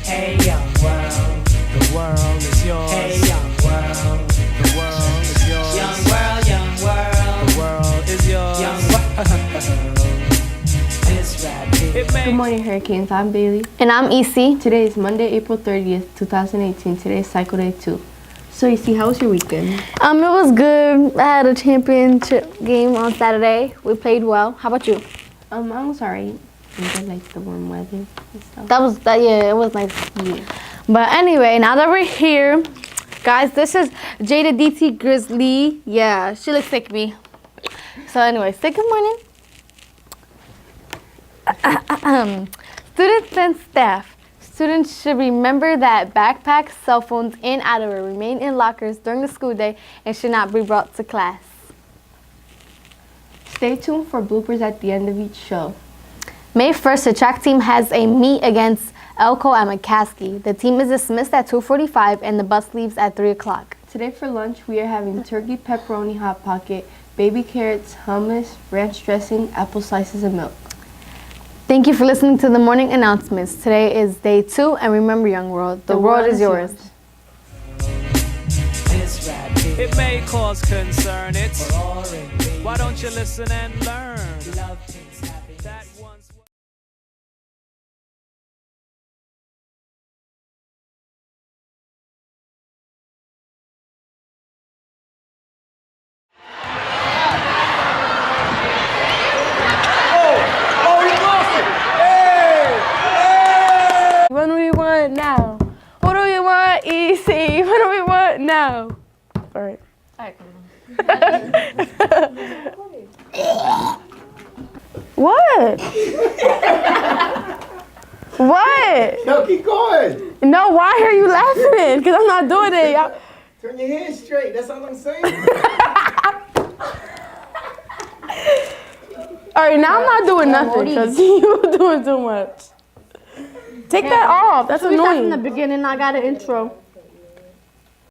Hey young world, The world is yours. hey young world, The world is yours. young world, young world, The world is yours. young world. This rap It may Good morning, Hurricanes. I'm Bailey. And I'm EC. Today is Monday, April 30th, 2018. Today is Cycle Day 2. So, EC, how was your weekend? It was good. I had a championship game on Saturday. We played well. How about you? I was alright. I just like the warm weather and stuff. Yeah, it was nice. Yeah. But anyway, now that we're here, guys, this is Jada DT Grizzly. Yeah, she looks like me. So anyway, say good morning. Students and staff. Students should remember that backpacks, cell phones, and outerwear remain in lockers during the school day and should not be brought to class. Stay tuned for bloopers at the end of each show. May 1st, the track team has a meet against Elko at McCaskey. The team is dismissed at 2:45 and the bus leaves at 3 o'clock. Today for lunch, we are having turkey pepperoni hot pocket, baby carrots, hummus, ranch dressing, apple slices, and milk. Thank you for listening to the morning announcements. Today is day 2, and remember, young world, the world is yours. This rap it may cause concern. It's boring. why don't you listen and learn? Love things happen. That once What do we want now? What do we want, EC? What do we want now? All right. What? What? No, keep going. No, why are you laughing? Because I'm not doing it. Y'all. Turn your head straight. That's all I'm saying. All right, now I'm not doing nothing because you doing too much. Take that off. That's We start from annoying. the beginning. I got an intro.